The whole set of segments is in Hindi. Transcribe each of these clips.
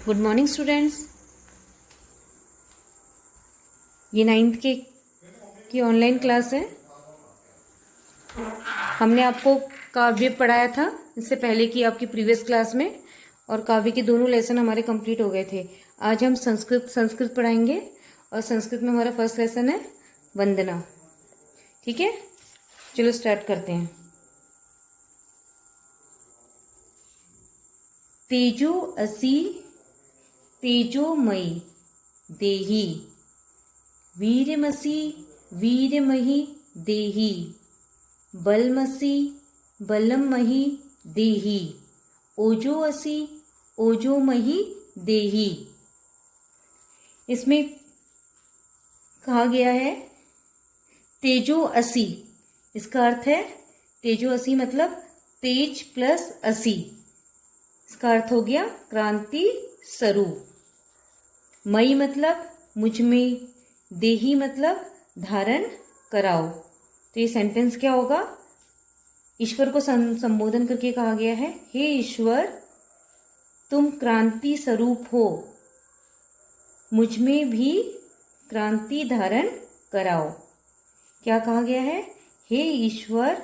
Good morning students. ये 9th के की ऑनलाइन क्लास है। हमने आपको काव्य पढ़ाया था इससे पहले की आपकी प्रीवियस क्लास में, और काव्य के दोनों लेसन हमारे कंप्लीट हो गए थे। आज हम संस्कृत पढ़ाएंगे, और संस्कृत में हमारा फर्स्ट लेसन है वंदना। ठीक है, चलो स्टार्ट करते हैं। तेजो असि तेजोमयी देहि, वीर्यमसि वीर्यमयी देहि, बलमसि बलमयी देहि, ओजो असि ओजोमयी देहि। इसमें कहा गया है तेजो असि। इसका अर्थ है तेजो असि मतलब तेज प्लस असि। इसका अर्थ हो गया क्रांति स्वरूप। मई मतलब मुझ में, देही मतलब धारण कराओ। तो ये सेंटेंस क्या होगा? ईश्वर को संबोधन करके कहा गया है, हे ईश्वर तुम क्रांति स्वरूप हो, मुझ में भी क्रांति धारण कराओ। क्या कहा गया है? हे ईश्वर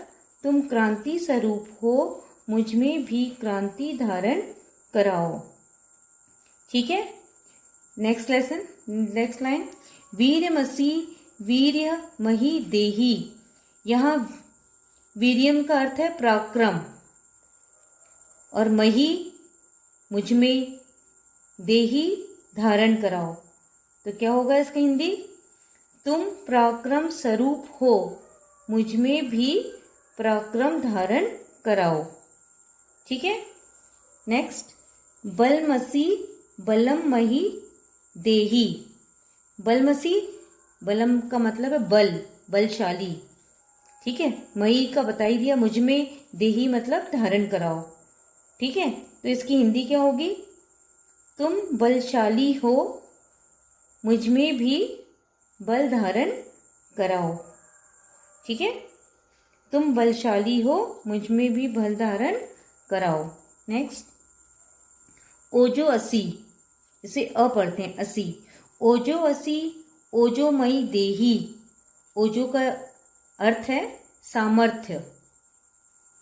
तुम क्रांति स्वरूप हो, मुझ में भी क्रांति धारण कराओ। ठीक है, नेक्स्ट लेसन, नेक्स्ट लाइन। वीर्यमसि वीर्यमयी देहि। यहाँ वीर्यम का अर्थ है पराक्रम, और मही मुझ में, देहि धारण कराओ। तो क्या होगा इसका हिंदी? तुम पराक्रम स्वरूप हो, मुझ में भी पराक्रम धारण कराओ। ठीक है, नेक्स्ट। बलमसि बलमयी देहि। बलमसि, बलम का मतलब है बल, बलशाली। ठीक है, मई का बता ही दिया, मुझ में, देहि मतलब धारण कराओ। ठीक है, तो इसकी हिंदी क्या होगी? तुम बलशाली हो, मुझ में भी बल धारण कराओ। ठीक है, तुम बलशाली हो, मुझ में भी बल धारण कराओ। नेक्स्ट। ओजो असि, इसे अ पढ़ते हैं, असि। ओजो असि ओजोमयी देहि। ओजो का अर्थ है सामर्थ्य।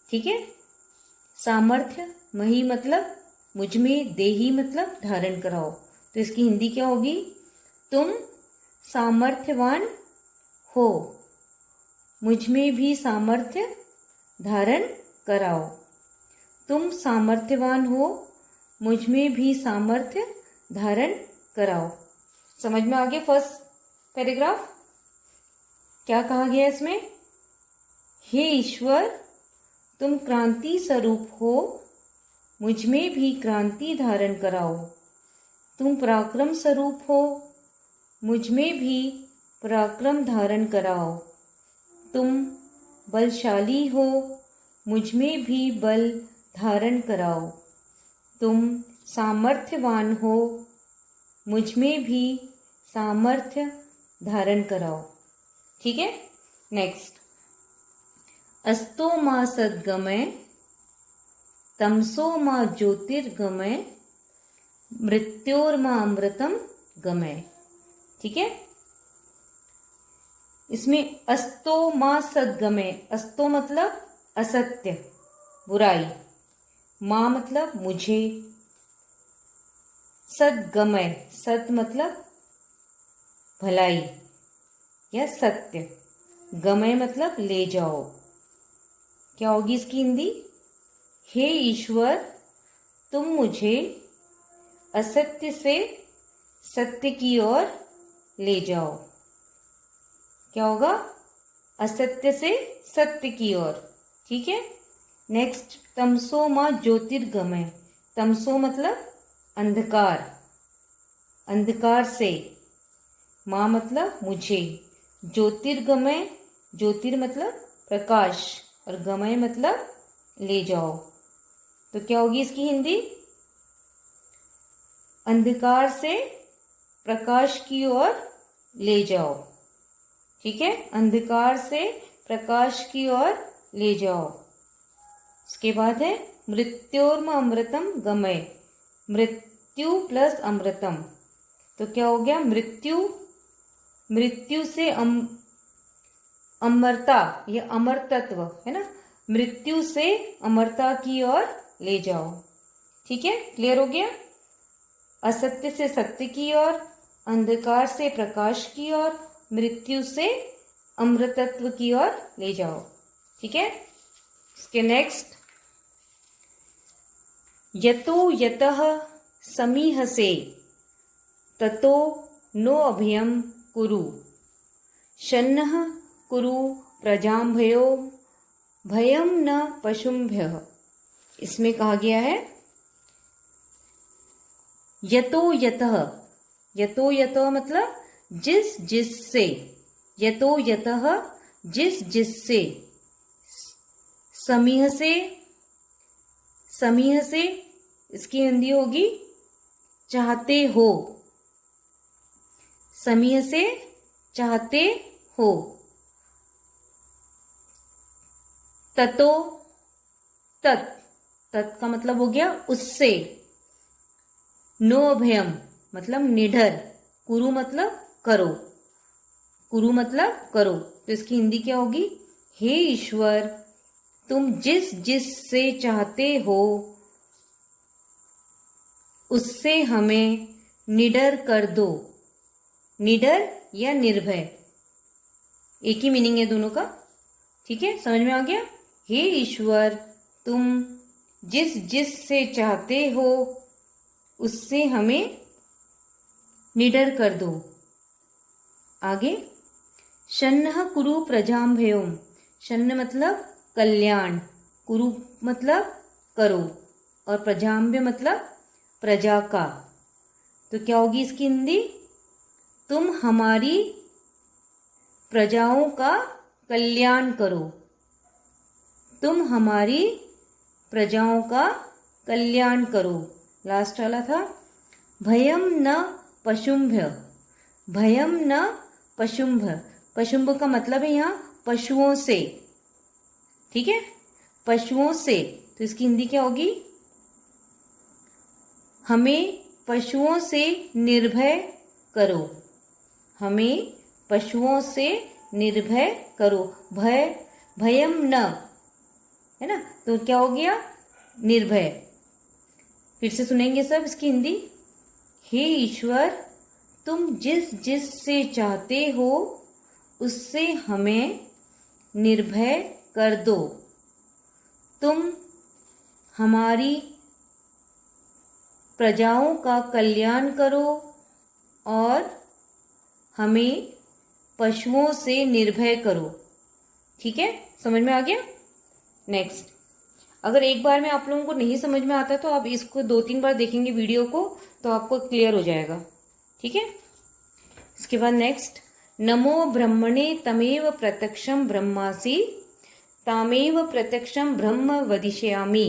ठीक है, सामर्थ्य, मही मतलब मुझ में, देहि मतलब धारण कराओ। तो इसकी हिंदी क्या होगी? तुम सामर्थ्यवान हो, मुझ में भी सामर्थ्य धारण कराओ। तुम सामर्थ्यवान हो, मुझ में भी सामर्थ्य धारण कराओ। समझ में आ गया फर्स्ट पैराग्राफ? क्या कहा गया इसमें? हे ईश्वर तुम क्रांति स्वरूप हो, मुझ में भी क्रांति धारण कराओ। तुम पराक्रम स्वरूप हो, मुझ में भी पराक्रम धारण कराओ। तुम बलशाली हो, मुझ में भी बल धारण कराओ। तुम सामर्थ्यवान हो, मुझ में भी सामर्थ्य धारण कराओ। ठीक है, नेक्स्ट। अस्तो मा सद्गमय, तमसो मा ज्योतिर्गमय, मृत्योर्मा अमृतम गमय। ठीक है, इसमें अस्तो मा सद्गमय, अस्तो मतलब असत्य, बुराई, मां मतलब मुझे, सद्गमय, सत मतलब भलाई या सत्य, गमय मतलब ले जाओ। क्या होगी इसकी हिंदी? हे ईश्वर तुम मुझे असत्य से सत्य की ओर ले जाओ। क्या होगा? असत्य से सत्य की ओर। ठीक है, नेक्स्ट। तमसो मा ज्योतिर्गमय। तमसो मतलब अंधकार, अंधकार से, मां मतलब मुझे, ज्योतिर्गमय, ज्योतिर मतलब प्रकाश, और गमय मतलब ले जाओ। तो क्या होगी इसकी हिंदी? अंधकार से प्रकाश की ओर ले जाओ। ठीक है, अंधकार से प्रकाश की ओर ले जाओ। इसके बाद है मृत्योर्म अमृतम गमय। मृत्यु प्लस अमृतम, तो क्या हो गया? मृत्यु, मृत्यु से अमरता, ये अमर तत्व है ना, मृत्यु से अमरता की ओर ले जाओ। ठीक है, क्लियर हो गया? असत्य से सत्य की ओर, अंधकार से प्रकाश की ओर, मृत्यु से अमृतत्व की ओर ले जाओ। ठीक है, इसके नेक्स्ट, यतो यतः समीहसे ततो नो अभयम कुरु, शन्नः कुरु प्रजाम्भयो भयम न पशुम्भ्यः। इसमें कहा गया है यतो यतः, यतो यतः मतलब जिस जिससे, यतो यतः जिस जिससे, समीह से, समीह से इसकी हिंदी होगी चाहते हो, समीह से चाहते हो, ततो, तत्, तत् का मतलब हो गया उससे, नो अभयम मतलब निडर, कुरु मतलब करो, कुरु मतलब करो, तो इसकी हिंदी क्या होगी? हे ईश्वर, तुम जिस जिस से चाहते हो उससे हमें निडर कर दो। निडर या निर्भय, एक ही मीनिंग है दोनों का। ठीक है, समझ में आ गया? हे ईश्वर, तुम जिस जिस से चाहते हो उससे हमें निडर कर दो। आगे, शन्नः कुरु प्रजाम्भयोम, शन्न मतलब कल्याण, कुरु मतलब करो, और प्रजाम्भ्य मतलब प्रजा का, तो क्या होगी इसकी हिंदी? तुम हमारी प्रजाओं का कल्याण करो, तुम हमारी प्रजाओं का कल्याण करो। लास्ट वाला था भयम न पशुम्भ, भयम न पशुम्भ, पशुम्भ का मतलब है यहाँ पशुओं से। ठीक है, पशुओं से, तो इसकी हिंदी क्या होगी? हमें पशुओं से निर्भय करो, हमें पशुओं से निर्भय करो। भय, भयम न, है ना, तो क्या हो गया? निर्भय। फिर से सुनेंगे सब इसकी हिंदी। हे ईश्वर, तुम जिस जिस से चाहते हो उससे हमें निर्भय कर दो, तुम हमारी प्रजाओं का कल्याण करो और हमें पशुओं से निर्भय करो। ठीक है, समझ में आ गया? नेक्स्ट, अगर एक बार में आप लोगों को नहीं समझ में आता तो आप इसको 2-3 बार देखेंगे वीडियो को, तो आपको क्लियर हो जाएगा। ठीक है, इसके बाद नेक्स्ट, नमो ब्रह्मणे तमेव प्रत्यक्षम ब्रह्मासि तामेव प्रत्यक्षम ब्रह्म वदिष्यामि,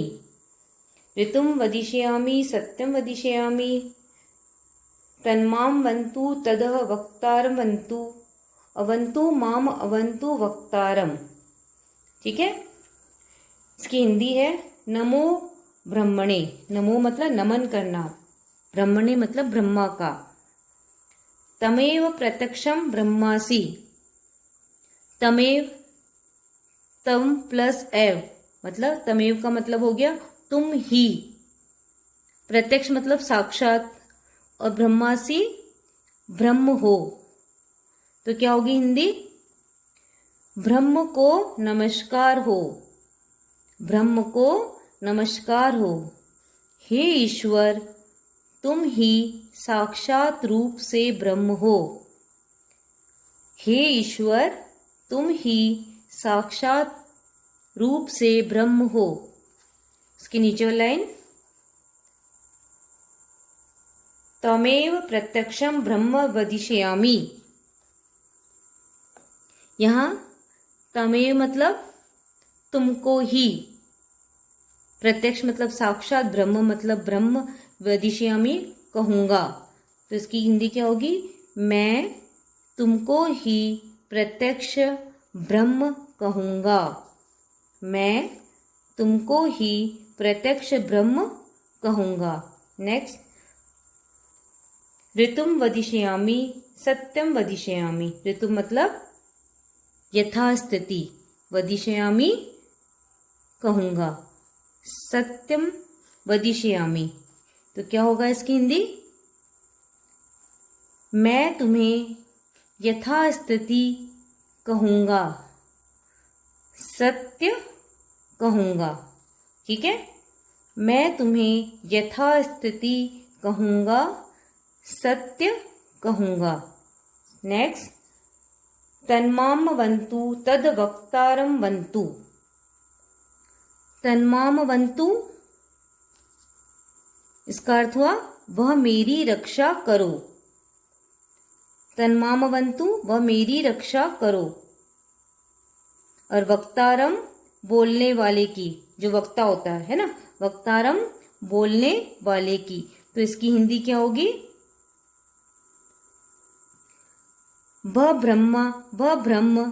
ऋतुम वदिष्यामि सत्यम वदिष्यामि, तन्माम वन्तु तदह वक्तारम वन्तु अवन्तु माम अवन्तु वक्तारम। ठीक है, इसकी हिंदी है नमो ब्रह्मणे, नमो मतलब नमन करना, ब्रह्मणे मतलब ब्रह्मा का, तमेव प्रत्यक्षम ब्रह्मासि, तमेव, तम प्लस एव मतलब तमेव का मतलब हो गया तुम ही, प्रत्यक्ष मतलब साक्षात, और ब्रह्मासि ब्रह्म हो, तो क्या होगी हिंदी? ब्रह्म को नमस्कार हो, ब्रह्म को नमस्कार हो। हे ईश्वर, तुम ही साक्षात रूप से ब्रह्म हो, हे ईश्वर, तुम ही साक्षात रूप से ब्रह्म हो। इसके नीचे वाली लाइन, तमेव प्रत्यक्षम ब्रह्म वदिष्यामि, यहाँ तमेव मतलब तुमको ही, प्रत्यक्ष मतलब साक्षात, ब्रह्म मतलब ब्रह्म, वदिष्यामि कहूँगा, तो इसकी हिंदी क्या होगी? मैं तुमको ही प्रत्यक्ष ब्रह्म कहूँगा, मैं तुमको ही प्रत्यक्ष ब्रह्म कहूँगा। नेक्स्ट, ऋतुम वदिष्यामि, सत्यम वदिष्यामि। ऋतु मतलब यथास्थिति, वदिष्यामि कहूँगा, सत्यम वदिष्यामि तो क्या होगा इसकी हिंदी? मैं तुम्हें यथास्थिति कहूँगा, सत्य कहूँगा। ठीक है, मैं तुम्हें यथास्थिति कहूँगा, सत्य कहूँगा। नेक्स्ट, तन्माम वन्तु तद वक्तारम वन्तु। तन्माम वन्तु इसका अर्थ हुआ वह मेरी रक्षा करो। तन्माम वन्तु वह मेरी रक्षा करो। और वक्तारम बोलने वाले की, जो वक्ता होता है ना, वक्तारम बोलने वाले की, तो इसकी हिंदी क्या होगी? वह ब्रह्म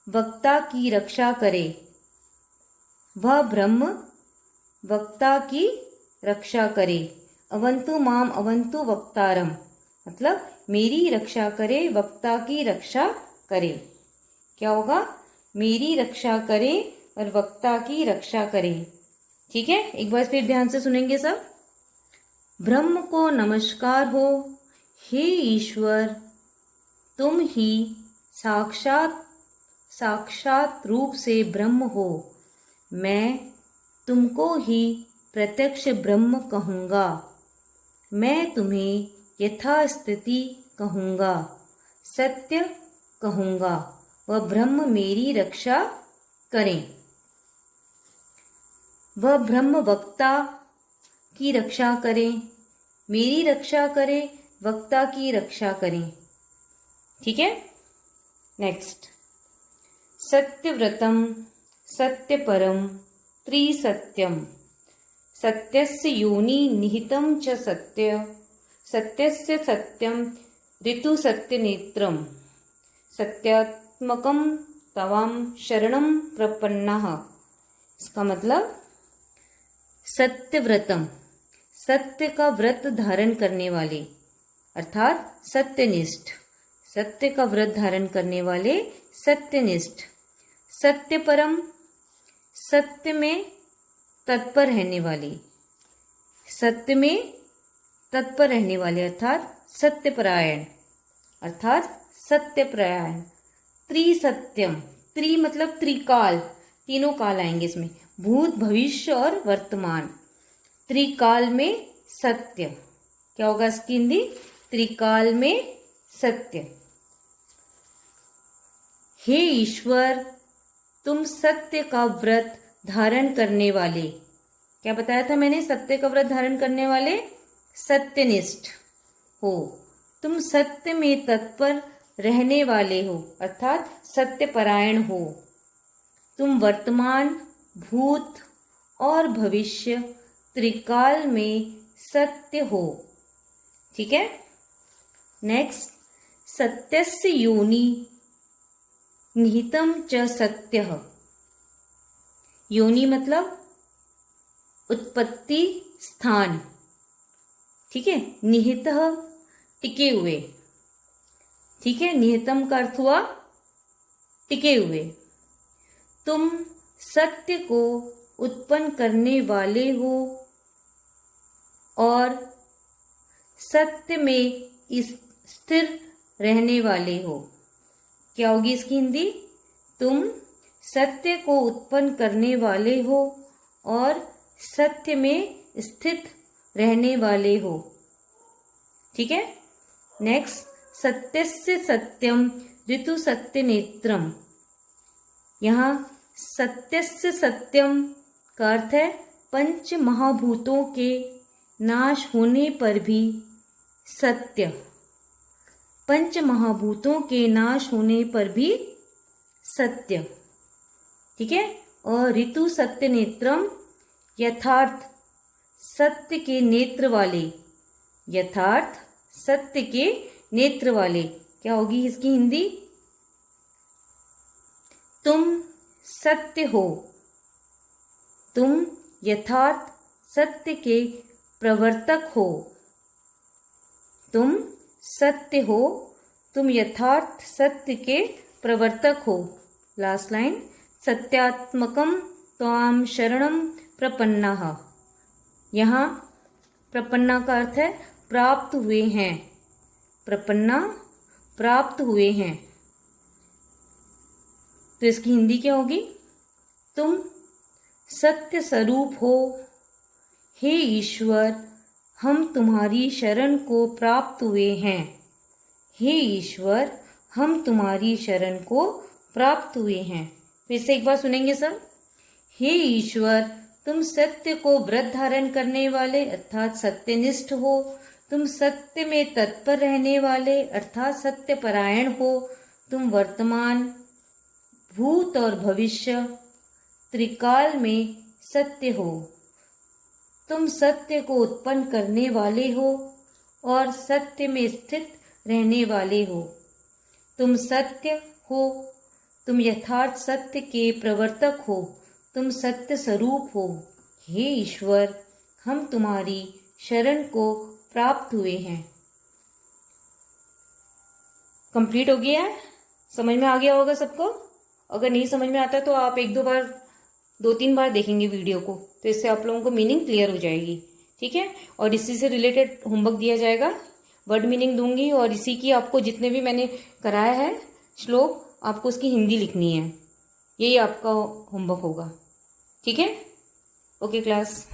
वक्ता की रक्षा करे। वह ब्रह्म वक्ता की रक्षा करे। अवंतु माम अवंतु वक्तारम मतलब मेरी रक्षा करे, वक्ता की रक्षा करे। क्या होगा? मेरी रक्षा करे और वक्ता की रक्षा करे। ठीक है, एक बार फिर ध्यान से सुनेंगे सब। ब्रह्म को नमस्कार हो, हे ईश्वर तुम ही साक्षात रूप से ब्रह्म हो। मैं तुमको ही प्रत्यक्ष ब्रह्म कहूँगा। मैं तुम्हें यथास्थिति कहूँगा, सत्य कहूँगा। वह ब्रह्म मेरी रक्षा करें। वह ब्रह्म वक्ता की रक्षा करें, मेरी रक्षा करें, वक्ता की रक्षा करें। ठीक है, नेक्स्ट। सत्यव्रतम सत्यपरम त्रिसत्यम सत्यस्य योनि निहितं च सत्यस्य सत्यम ऋतु सत्यनेत्रम सत्यात्मकम तवाम शरणम प्रपन्नः। इसका मतलब सत्यव्रतम सत्य का व्रत धारण करने वाले अर्थात सत्यनिष्ठ, सत्य का व्रत धारण करने वाले सत्यनिष्ठ। सत्यपरम सत्य में तत्पर रहने वाले, सत्य में तत्पर रहने वाले अर्थात सत्यपरायण अर्थात सत्यपरायण। त्रिसत्यम, त्रि मतलब त्रिकाल, तीनों काल आएंगे इसमें, भूत भविष्य और वर्तमान। त्रिकाल में सत्य, क्या होगा इसकी हिंदी? त्रिकाल में सत्य। हे ईश्वर तुम सत्य का व्रत धारण करने वाले, क्या बताया था मैंने? सत्य का व्रत धारण करने वाले सत्यनिष्ठ हो। तुम सत्य में तत्पर रहने वाले हो अर्थात सत्यपरायण हो। तुम वर्तमान, भूत और भविष्य त्रिकाल में सत्य हो। ठीक है, नेक्स्ट। सत्यस्य योनि निहितं च सत्यः। योनि मतलब उत्पत्ति स्थान। ठीक है, निहितः टिके हुए। ठीक है, निहितम का अर्थ हुआ टिके हुए। तुम सत्य को उत्पन्न करने वाले हो और सत्य में स्थिर रहने वाले हो। क्या होगी इसकी हिंदी? तुम सत्य को उत्पन्न करने वाले हो और सत्य में स्थित रहने वाले हो। ठीक है, नेक्स्ट। सत्यस्य सत्यम ऋतु सत्यनेत्रम। यहाँ सत्यस्य सत्यम का अर्थ है पंच महाभूतों के नाश होने पर भी सत्य। पंच महाभूतों के नाश होने पर भी सत्य। ठीक है, और ऋतु सत्य नेत्रम यथार्थ सत्य के नेत्र वाले, यथार्थ सत्य के नेत्र वाले। क्या होगी इसकी हिंदी? तुम सत्य हो, तुम यथार्थ सत्य के प्रवर्तक हो। तुम सत्य हो, तुम यथार्थ सत्य के प्रवर्तक हो। लास्ट लाइन, सत्यात्मकम त्वाम शरणम प्रपन्नाः। यहाँ प्रपन्ना का अर्थ है प्राप्त हुए हैं, प्रपन्ना प्राप्त हुए हैं। तो इसकी हिंदी क्या होगी? तुम सत्य स्वरूप हो, हे ईश्वर हम तुम्हारी शरण को प्राप्त हुए हैं। हे ईश्वर हम तुम्हारी शरण को प्राप्त हुए हैं। फिर से एक बार सुनेंगे सब। हे ईश्वर तुम सत्य को व्रत धारण करने वाले अर्थात सत्यनिष्ठ हो, तुम सत्य में तत्पर रहने वाले अर्थात सत्यपरायण हो, तुम वर्तमान, भूत और भविष्य त्रिकाल में सत्य हो, तुम सत्य को उत्पन्न करने वाले हो और सत्य में स्थित रहने वाले हो, तुम सत्य हो, तुम यथार्थ सत्य के प्रवर्तक हो, तुम सत्य स्वरूप हो। हे ईश्वर हम तुम्हारी शरण को प्राप्त हुए हैं। कंप्लीट हो गया है? समझ में आ गया होगा सबको? अगर नहीं समझ में आता तो आप एक दो तीन बार देखेंगे वीडियो को, तो इससे आप लोगों को मीनिंग क्लियर हो जाएगी। ठीक है, और इसी से रिलेटेड होमवर्क दिया जाएगा, वर्ड मीनिंग दूंगी और इसी की आपको जितने भी मैंने कराया है श्लोक, आपको उसकी हिंदी लिखनी है। यही आपका होमवर्क होगा। ठीक है, ओके क्लास।